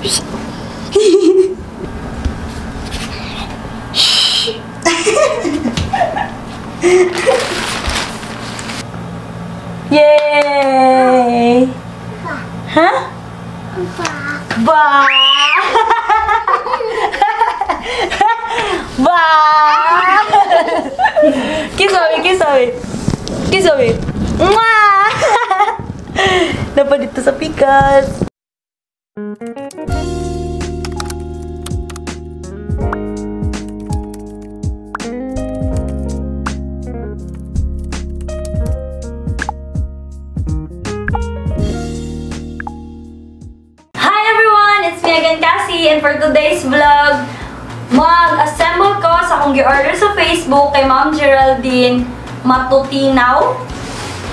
Yay! Hah? Ba! Ba! Kiss Obi, kiss Obi. Kiss Obi. Mwah! Dapat dito sa pikas. And for today's vlog, mag-assemble ko sa akong gi-order sa Facebook kay Ma'am Geraldine Matutinaw.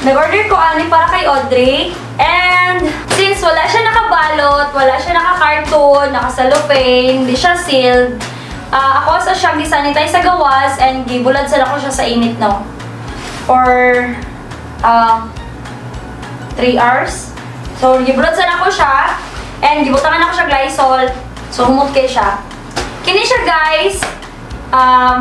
Nag-order ko ani para kay Audrey. And since wala siya nakabalot, wala siya naka-carton, naka-cellophane, hindi siya sealed, ako sa siyang gisanitize sa gawas and gibulad sa ako siya sa init, no? For 3 hours. So, gibulad sa ako siya and gibutangan ako siya Lysol. So, humot kay siya. Kini siya, guys.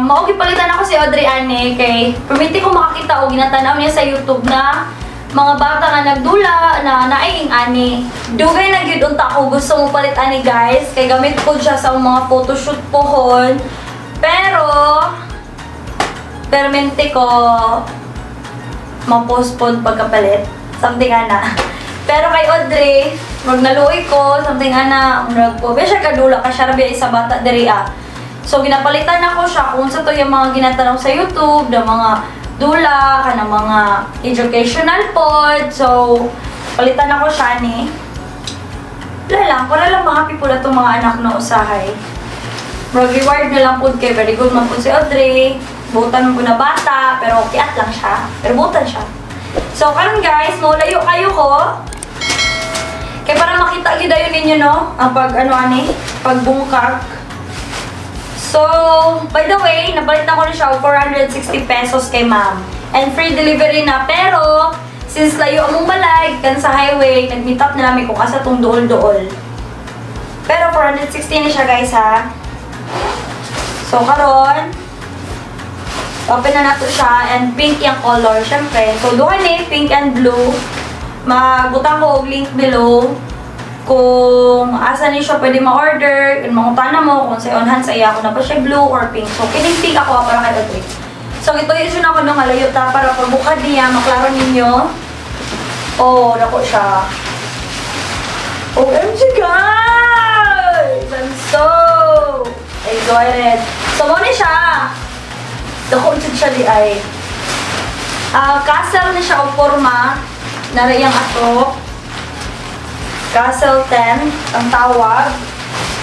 Maugipalitan ako si Audrey Anne kay permiti ko makakita o ginatanaw niya sa YouTube na mga bata nga nagdula na naaying ani. Dugay na gyud unta ko gusto mo palit ani, guys. Kay gamit ko siya sa mga photoshoot pohon. Pero permiti ko ma-postpone pagkapalit. Something ana. Pero kay Audrey, wag naluoy ko, something ana, ko. Be siya kadula ka siya rabi isa bata diri ah. So ginapalitan ako siya kung sa to yung mga ginatanaw sa YouTube, da mga dula, kana mga educational pod. So palitan ako siya ni. Wala lang, para lang ma-happy po na itong mga anak na usahay. Reward na lang po kay very good man po si Audrey. Butan mo na bata, pero kiat lang siya. Pero butan siya. So karon guys, mulayo kayo ko. Kaya para makita gid ayo ninyo, no? Ang pagbungkak. So, by the way, napalitan ko na siya 460 pesos kay ma'am. And free delivery na. Pero, since layo among balay, kan sa highway, nag-meet up na namin kung asa tong dool-dool. Pero 460 na siya, guys, ha? So, karon open na nato siya. And pink yung color, syempre. So, duha ni, pink and blue. Magbutang ko og link below kung asa ni siya pwede ma-order, mangutana mo kung sa on-hand sa iya kung na pa siya blue or pink. So, kining pink ako para kay Audrey. So, ito yun ako nung alayo ta para pagbukad niya, maklaro ninyo. Oh, dako siya. OMG guys! I'm so excited. So, mo ni siya. Dako siya di ay. Castle ni siya o forma. Narayang ato. Castle 10 ang tawag.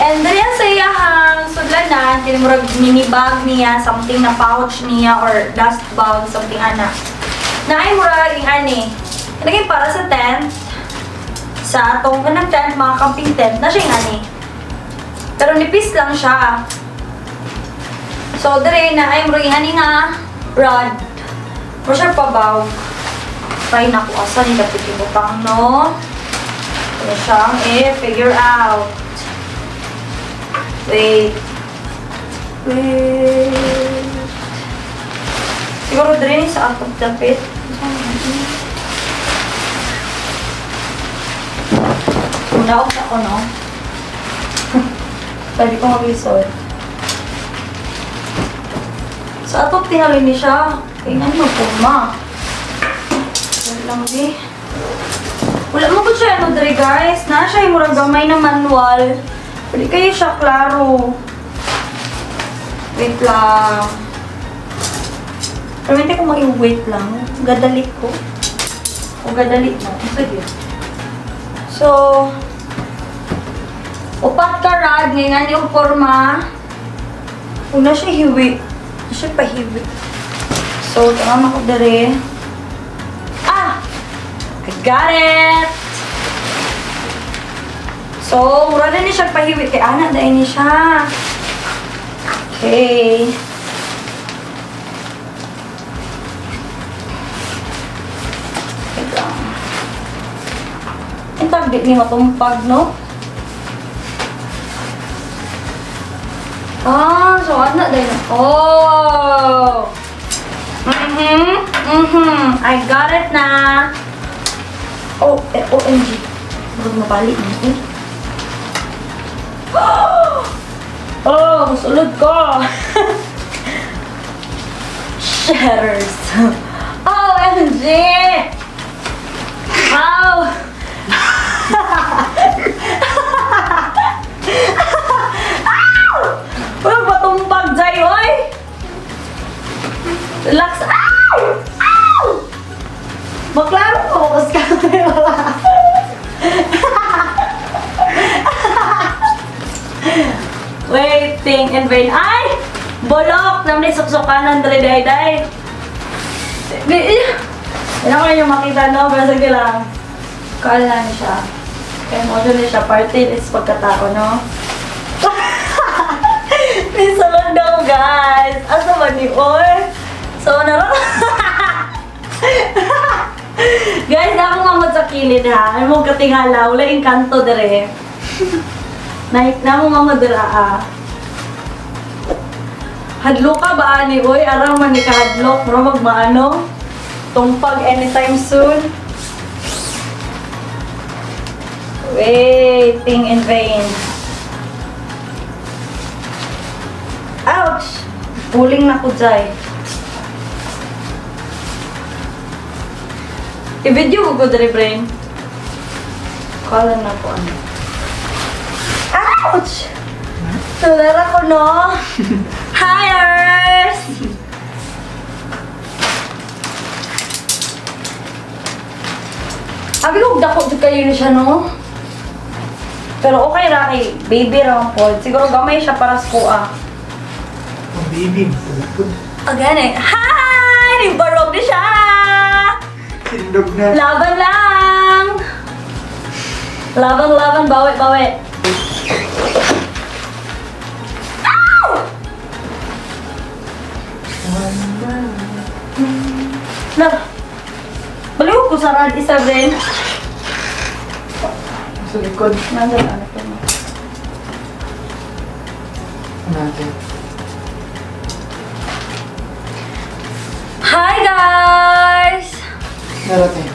And dali sa iyahang sudlanan, tinimurag mini bag niya, something na pouch niya or dust bag, something ana. Naay murag yung ani. Naging para sa tent. Sa atong kanang tent, mga camping tent, na siya yung ani. Pero nipis lang siya. So dali na ay murag yung ani nga rod. Mura siya pabaw. Try na ko asa ni dapat ibutang, no? Ano siyang figure out. Wait. Siguro din sa atong dapit. Unaog ako, no? Pwede ko mag-isod. Sa atong tingalin ni siya. Kaya nga magpuma. Lang di. Wala mo ko siya ano dre guys. Na siya yung murag gamay na manual. Pwede kayo siya klaro. Wait lang. Pero hindi ko mag-wait lang. Gadalit ko. O gadalit mo. Sige. So, upat karad. Ngayon yung forma. Una siya hiwi. Siya pa hiwi. So, tama ko dre. I got it! So, mura na niya siya pahiwit. Kaya anak na ini siya. Okay. Wait lang. Ang tagdi ni matumpag, no? Ah, so ano din? Oh! I got it na! Oh, OMG. Huwag mabali mo eh. Oh, sulod ko! Shatters! OMG! Ow! Wala ba tumpag dyan, oy? Relax. Ow! Ow! Maklaro ko, mas kami wala. Waiting in vain. Ay! Bolok! Naman isuksukanan dali day. Hindi ko na yung makita, no? Pero sige lang. Kaalan siya. Kaya mo dyan siya. Party is pagkatao, no? May salon daw, guys. Asa ba ni Oy? So, guys, na akong mamad sa kilid, ha? Ano mong katingala? Wala yung kanto, dere. Na mong mamad, ah. Hadlo ka ba, ni Oy? Arang man ni kahadlok. Pero magmaano? Tumpag anytime soon. Waiting in vain. Ouch! Puling na ko dyan. I-video ko dali, brain. Kala na ko ano. Ouch! Tulera ko, no? Hires! Abi ko, dako dyan kayo na siya, no? Pero okay ra kay baby ra po. Siguro gamay siya para sa kuha. Oh, baby. Again eh. Hi! Barog na siya! Tindog na. Laban lang! Laban, bawi. Ow! Na, baliw ko sa rad isa rin. Sa likod. Nandiyan, anak ko. Natin. Hi guys! Narating.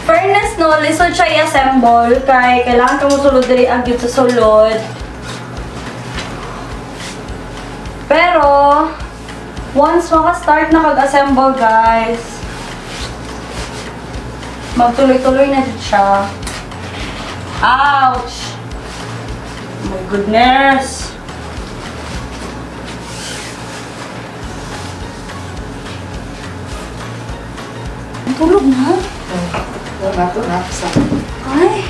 Fairness no, lisod siya i-assemble kay kailangan ka mo sulod diri agyud sa sulod. Pero once maka-start na kag-assemble, guys, magtuloy-tuloy na dito siya. Ouch! Oh my goodness! Tulog na? Wala to na. Ay!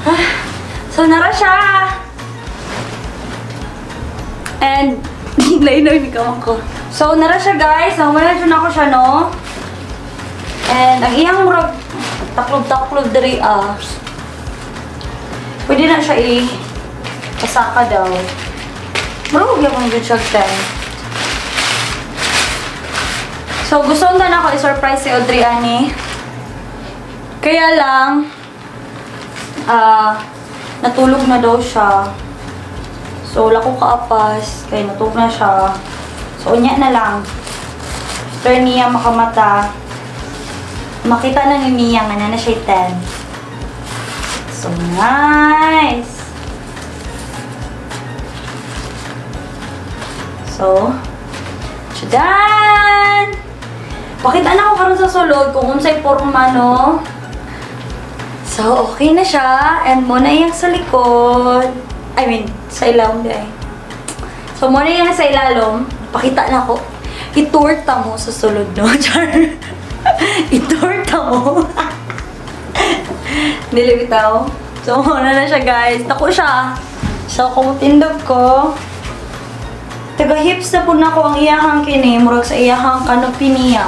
Ah, so, nara siya! And, lainaw yung kamang ko. So, nara siya, guys. Nawala dyan ako siya, no? And, ang iyang murag taklob-taklob diri, ah. Pwede na siya pasaka daw. Marunong yung mga good shot time. So, gusto na ako i-surprise si Audrey ani. Kaya lang, natulog na daw siya. So, wala ko kaapas. Kaya natulog na siya. So, unya na lang. After niya makamata, makita na ni Mia nga na siya 10. So, nice! So, tchadan! Pakita na ko karon sa sulod kung unsay porma, no? So, okay na siya. And muna yung sa likod. I mean, sa ilawom di ay. So, muna yung sa ilalom. Pakita na ko. Itorta mo sa sulod, no? Char. Itorta mo. Nilibitaw. So, muna na siya, guys. Tako siya. So, kung tindog ko, taga-hips na po na ko ang iyahang kini. Murag sa iyahang canopy niya.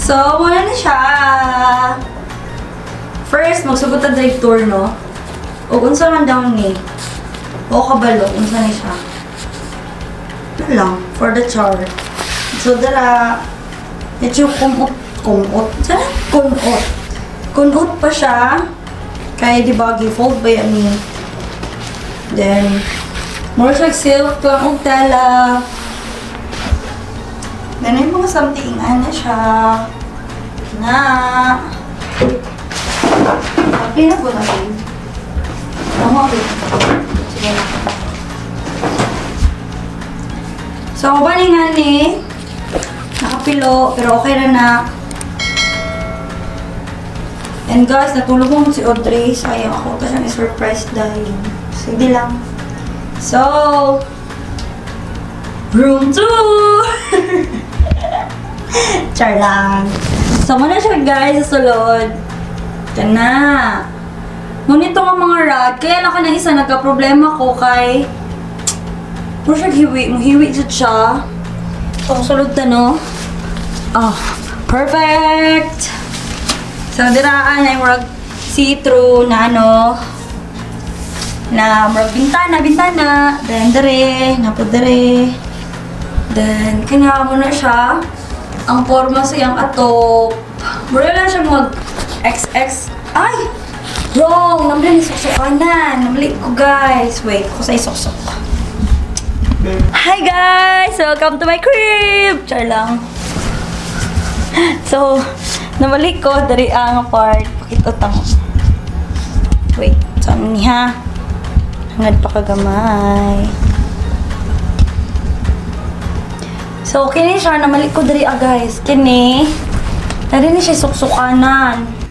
So, muna na siya. First, magsugutan sa tour, no? O, unsa man daw ni. O kabalo, unsa ni siya. Ano lang, for the char. So, dala, medyo kumot. Sana? Kunot. Kunot pa siya. Kaya, di ba, gi-fold ba yan ni? Then, more siya silk lang og tela. Then, ay mga something, ano siya. Na. Okay na po na rin. Okay. Sige na. So, ako ba nga ni? Nakapilo, pero okay na na. And guys, natulog mo si Audrey. Sayang ako kasi siyang surprise dahil. Sige lang. So, room 2! Char lang. So, muna siya guys sa sulod. Ito na. Ngunit nga mga rad, kaya lang ka na isa nagka-problema ko kay puro siya hiwi. Muhiwi siya. So, sulod na no. Oh, perfect! So, diraan ay murag see-through na ano. Na murag bintana. Then, dere. Napod dere. Then, kanya muna siya. Ang forma sa iyang atop. Mura lang siya mag-XX. Ay! Wrong! Namali ni soksokanan. Namali ko, guys. Wait, ako sa isoksok. Hi, guys! Welcome to my crib! Char lang. So, namali ko. Dari ang part. Pakita tamo. Wait. Saan niya? Hangad pa kagamay. So, kini siya, namali ko diri guys. Kini, nari ni siya suksukanan.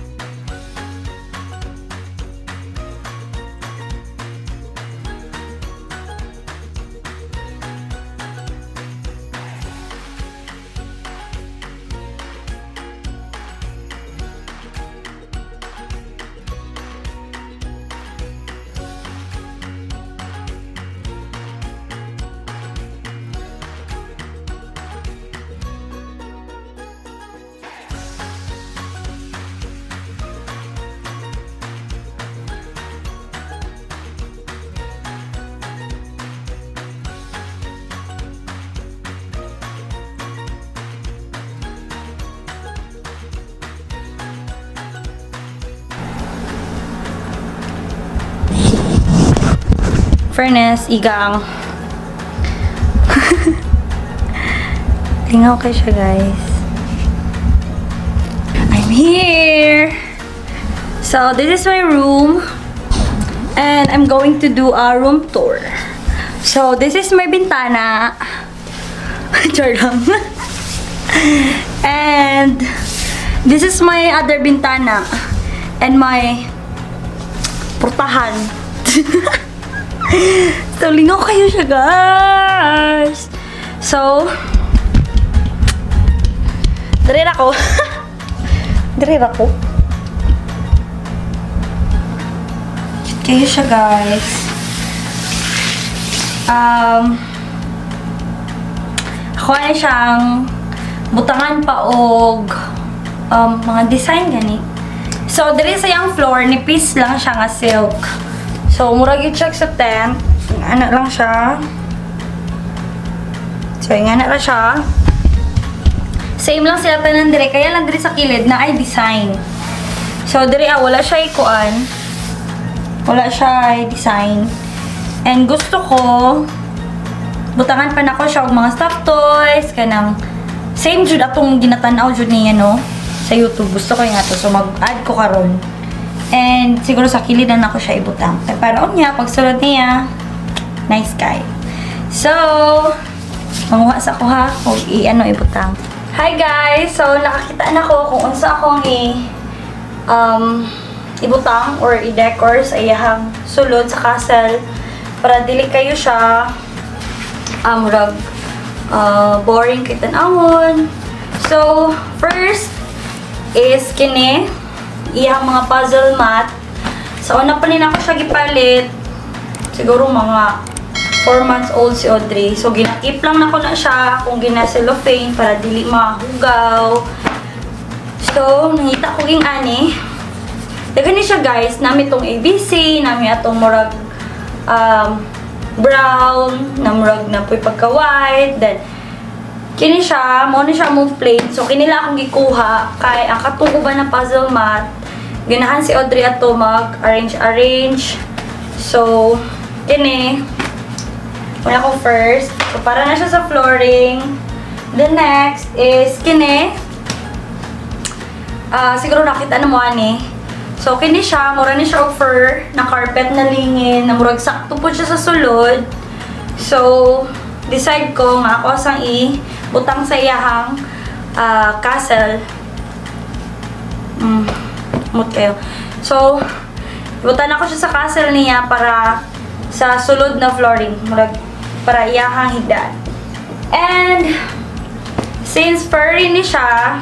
Fairness, igang. Tingaw kayo siya, guys. I'm here! So, this is my room. And I'm going to do a room tour. So, this is my bintana. Char lang. And this is my other bintana. And my portahan. So, lingaw kayo siya, guys. So, darir ako. Darir ako. Cute kayo siya, guys. Ako ay siyang butangan pa og mga design gani. So, dali sa yung floor, nipis lang siya nga silk. So, murag yung check sa tent. Ano lang siya. So, yung ano lang siya. Same lang sila tanan dire. Kaya lang dire sa kilid na ay design. So, dire wala siya ikuan. Wala siya design. And gusto ko, butangan pa na ko siya og mga stuffed toys. Kanang, same jud atong ginatanaw jud niya, no? Sa YouTube. Gusto ko yung ato. So, mag-add ko karon. And siguro sa kilid na ako siya ibutang. Para niya, pagsulod niya, nice guy. So, manguha sa ko ha, o i-ano ibutang. Hi guys! So, nakakita na ko kung unsa akong ibutang or i-decor sa iyahang sulod sa castle para dili kayo siya murag boring kay tan-awon. So, first is kini iyang mga puzzle mat. So, una pa rin ako siya gipalit. Siguro mga 4 months old si Audrey. So, ginakip lang na ko na siya kung gina-cellophane para dili mahugaw. So, nangita ko ging ani. Dagan ni siya guys. Nami itong ABC, nami atong murag brown, na murag na po'y pagka-white, then kini siya, mo ni siya mong plain. So, kinila akong gikuha kay ang katuguban ng puzzle mat. Ginahan si Audrey ato mag-arrange. So, kini. Muna ko first. So, para na siya sa flooring. The next is kini. Siguro nakita na mo ani. So, kini siya. Mura ni siya offer na carpet na lingin. Na murag sakto po siya sa sulod. So, decide ko nga ako sang butang sa iyahang castle. Mut kayo. So, butan ako siya sa castle niya para sa sulod na flooring. Para iyahang higdaan. And, since furry ni siya,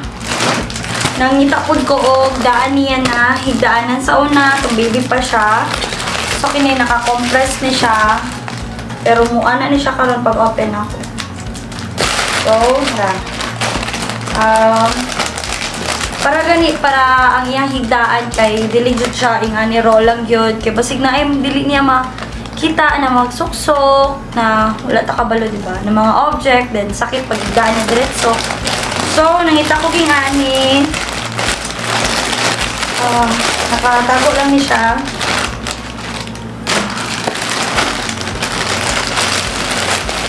nangitapod ko og daan niya na higdaanan sa una. Itong baby pa siya. So, kini naka-compress ni siya. Pero muana ni siya karon pag open ako. So, para ang iyang higdaan kay dili jud siya ing ani roll lang gyud kay basig na ay dili niya makita na magsuksok na wala ta kabalo di ba ng mga object then sakit pag higdaan niya diretso. So, nangita ko ging ani nakatago lang ni siya.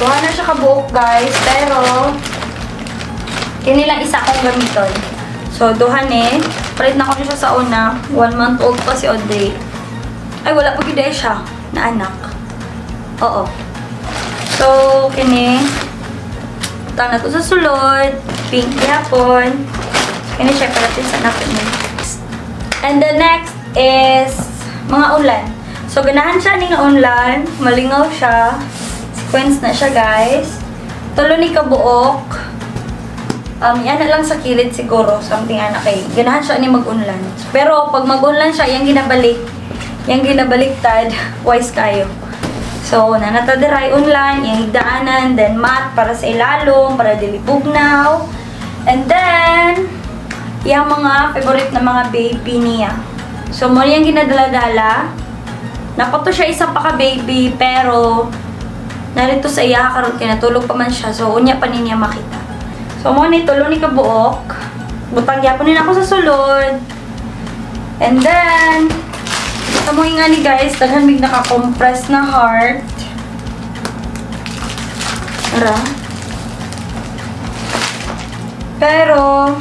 Tuha na siya kabuok guys, pero kini lang isa kong gamiton. So, duha ni. Palit na ko siya sa una. 1 month old pa si Audrey. Ay, wala pa gid siya na anak. Oo. So, kini. Tang na to sa sulod. Pink yapon. Kini siya palatin sa napit niya. And the next is mga ulan. So, ganahan siya ni nga ulan. Malingaw siya. Sequence na siya, guys. Tulo ni kabuok. Yan na lang sa kilid siguro. Something anak kay. Ganahan siya ni mag-unlan. Pero, pag mag-unlan siya, yung ginabaliktad, wise kayo. So, nanatadiray unlan, yung higdaanan, then mat para sa ilalong, para dilipugnaw. And then, yung mga favorite na mga baby niya. So, mo yung ginadala-dala. Napato siya isa pa ka-baby, pero narito sa iya karon kay natulog pa man siya. So unya pa niya makita. So mo ni tulo ni kabuok. Butang gyapon ni ako sa sulod. And then ito mo nga ni guys, daghan mig naka-compress na heart. Ara. Pero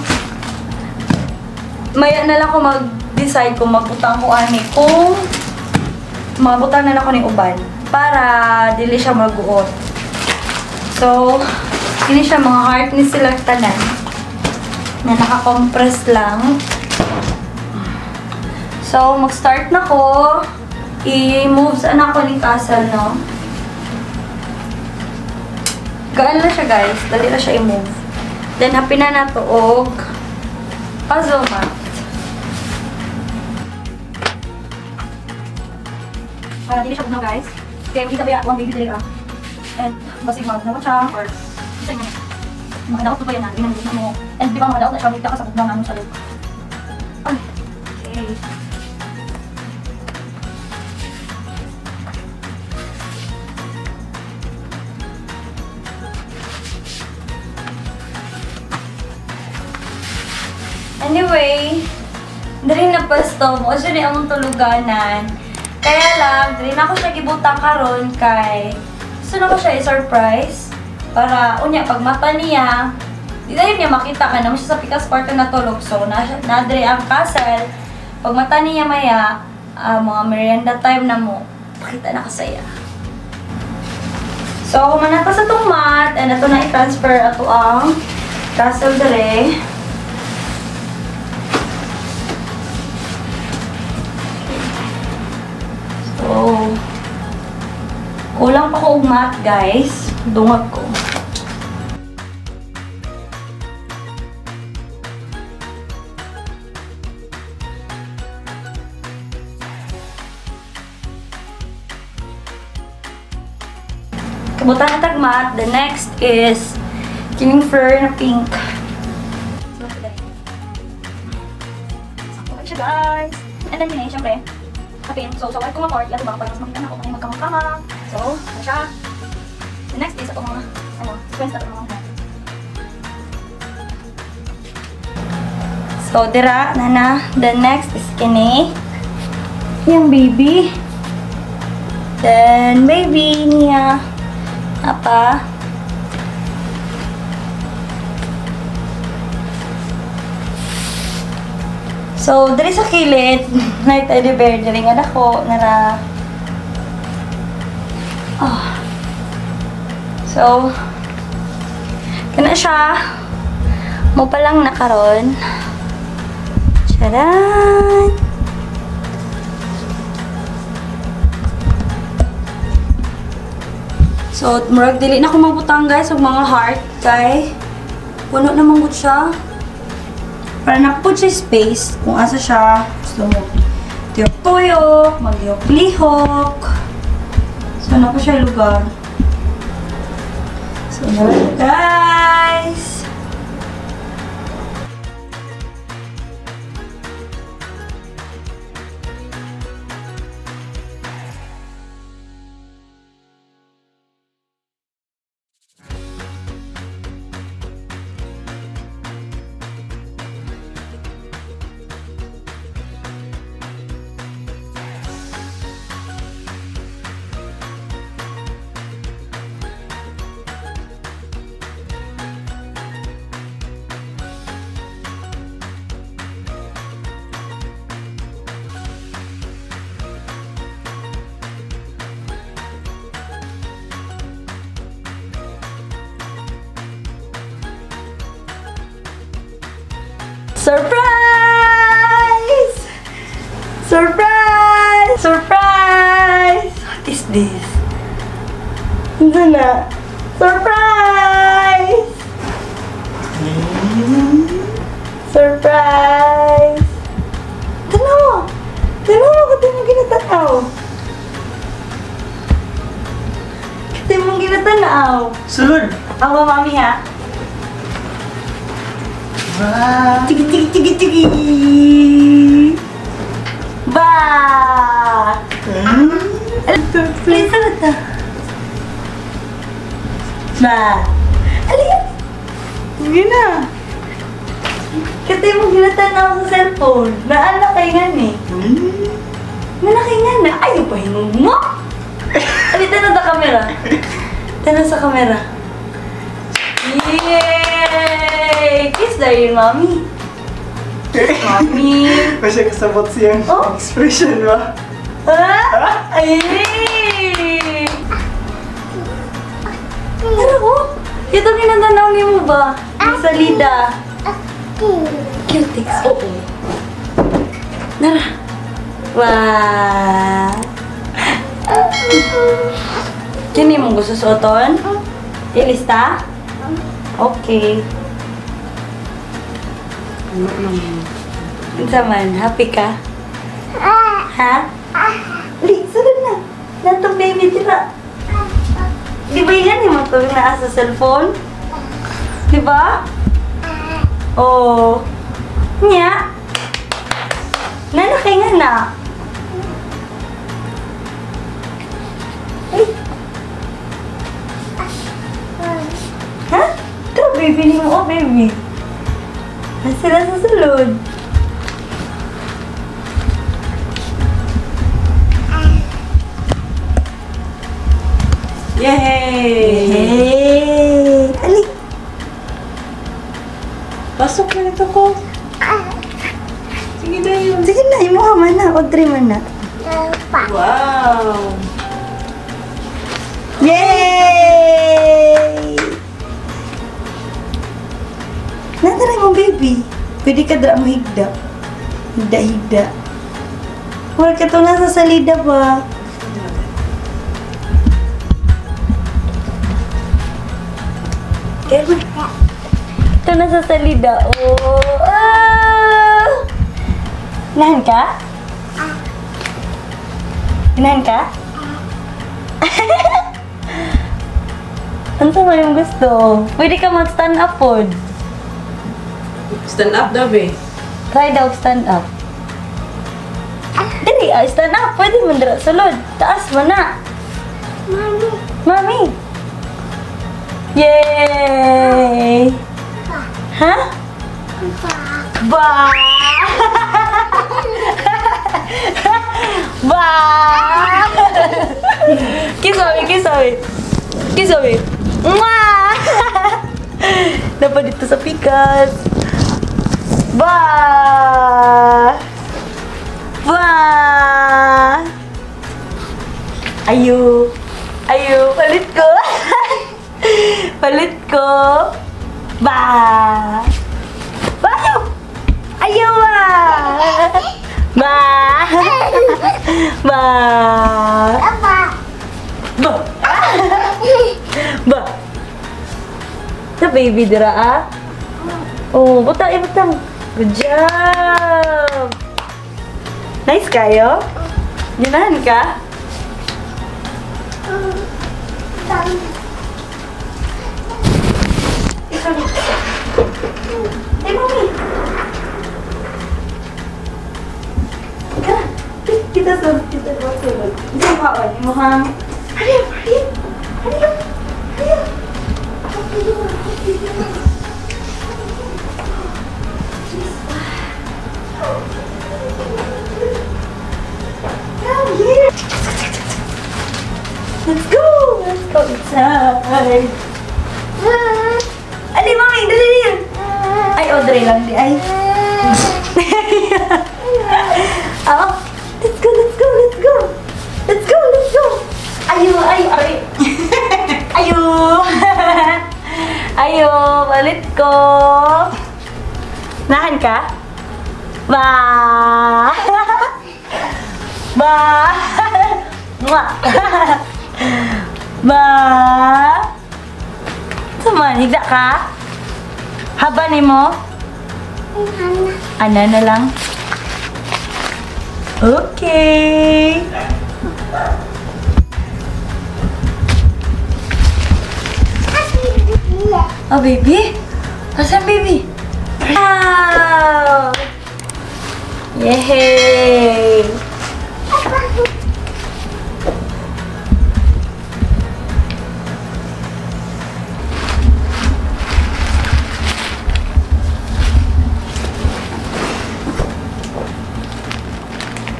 maya na lang ko mag-decide kung magbutang ko ani kung magbutang na lang ko ni uban. Para dili siya maguot. So, ini siya mga heart ni sila tanan na naka-compress lang. So, mag-start na ko. I-move saan ako ni castle, no? Gaan na siya, guys. Dali na siya i-move. Then, hapin na nato og puzzle mat. Dili siya na, guys. Kaya makita ba yung baby dili ka? And basig mag-nawat siya or isa niya. Mga daot ba yan na? Ginanggit mo. And di ba mga daot na siya? Magta ka sa bugnaw namin sa loob. Okay. Anyway, dali na pasto mo. Siya na among tuluganan. Kaya lang, dili na ako siya gibutang karon kay gusto na ko siya i-surprise. Para, unya, pag mata niya, di dahil niya makita ka naman siya sa pikas party na tulog. So, nadre ang castle. Pag mata niya maya, mga merienda time na mo, pakita na kasaya. So, manata sa itong mat, and ito na i-transfer ato ang castle dere. So, kulang pa ko og mat, guys. Dungag ko. Kabutan na tagmat. The next is kining fur na pink. So, siya, guys. And then, yun, syempre, kapin. So, wag ko ma-port. Yan, diba? Para mas makita na ako kung may magkamag-kamag. So, siya. The next is ito mga, sequence ito mga natin. So, dira, nana. The next is kini. Yung baby. Then, baby niya. Apa? So, diri sa kilid, night teddy bear, diri nga dako, nara. Oh. So, kana siya. Mo pa lang nakaron. Charan! So, murag dili na ko magbutang guys, og mga heart, kay puno na manggod siya. Para nakapod siya space, kung asa siya, gusto mo tuyok-tuyok, mag-lihok-lihok. So, na pa siya lugar. So, naman guys! Surprise! Surprise! Surprise! What is this? Ano na? Surprise! Surprise! Tanaw! Tanaw! Kati mo ginatanaw! Kati mo ginatanaw! Sulod! Ako, mami, ha? Wow! Tigi, tigi, tigi, tigi! Ba! Please, ano ito? Ba! Alin! Sige na! Kati mo ginatanaw sa cellphone. Naalala kay nga ni. Nalaki nga na. Ayaw pa hinong mo! Alin, tanong sa camera. Tanong sa camera. Yay! Kiss dahil, mami. Kiss, mami. Masya kasabot siyang Oh? expression ba? Ah! Ay! Ano ko? Ito ginatanaw niyo mo ba? Yung salida. Cutix. Oo. Nara. Wow! Kini mong gusto suoton? Ilista? Okay. Unsa man, happy ka? Ha? Li, sunod na. Natong baby tira. Di ba yan yung matulog na sa cellphone? Di ba? Oh. Nya? Nanakay nga na. Ay. Ha? Ito, baby ni mo, oh, baby. Sila sa sulod. Yay! Yay! Ali! Pasok na ito ko. Sige na yun. Sige na, yung mukha man na. Audrey man na. Wow! Yay! Nandaray mo, baby. Pwede ka dra mo higda. Higda-higda. Huwag ka ito nasa salida ba? Ito nasa salida. Oh! Ah! Inahan ka? Inahan ka? Ano sa yung gusto? Pwede ka mag-stand up po. Stand up daw, be. Try daw stand up. Dili, stand up. Pwede mo dira sulod. Taas mo na. Mami. Yay! Hah? Ba. Ba. Kiss Mami, kiss Mami. Kiss Mami. Mwah! Dapat dito sa pikas. Ba. Ba. Ayo. Ayo, palit ko. Palit ko. Ba. Ba. Ayo, ba. Ba. Ba. Ba. Ba. Sa baby dira ah. Oh, butang, butang. Good job. Nice kayo? Ganahan ka? Hey, Mami. Kita sunod. Kita sunod. Isa mo kaon. Imo hang. Hurry up, hurry up. Hurry up. Hurry up. Come here. Let's go. Let's go inside. Ali, Mami, dali din. Ay, Audrey lang di ay. Oh, let's go, let's go, let's go. Let's go, let's go. Ayo, ayo, ayo. Ayo. Ayo, balik ko. Nahan ka? Ba. Ba. Mwah. Ba. Sama, higda ka? Haba ni mo? Ana na lang. Okay. Oh, baby? Asan, baby? Wow! Yay!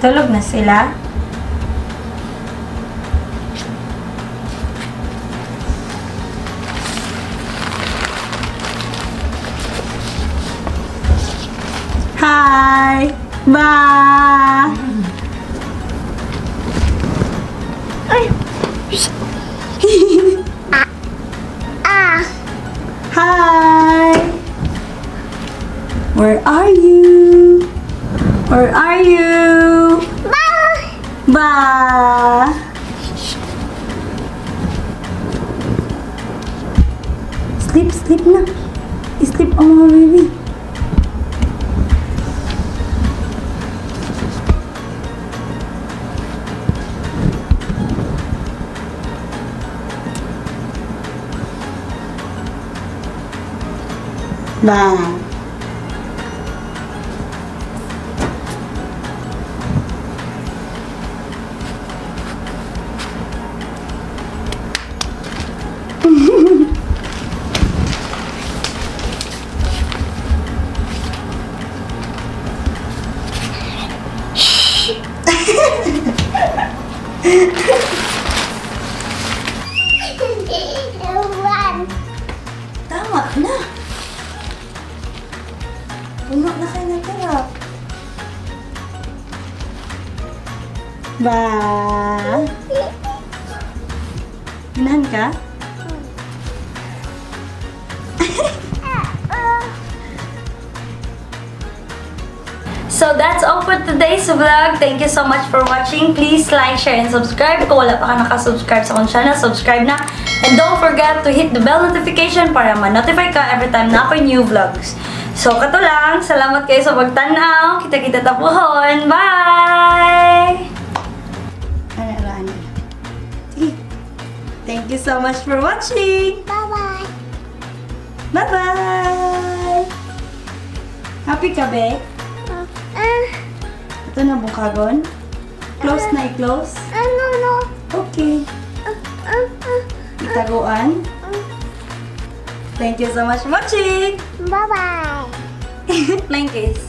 Tulog na sila? Hi! Ba! Ay! Hi! Where are you? Where are you? Ba! Sleep, sleep na. Sleep ang mga baby. Ba! Tama na. Puno na kayo ng tira. Ba? Ganahan ka? So that's all for today's vlog. Thank you so much for watching. Please like, share, and subscribe. Kung wala pa ka nakasubscribe sa akong channel, subscribe na. And don't forget to hit the bell notification para ma-notify ka every time na ako new vlogs. So kato lang. Salamat kayo sa pagtanaw. Kita-kita tapuhon. Bye! Thank you so much for watching. Bye-bye. Bye-bye! Happy ka, be? Ito na bukagon. Close na i-close. No. Okay. itaguan. Thank you so much, Mochi! Bye-bye. Flying kiss.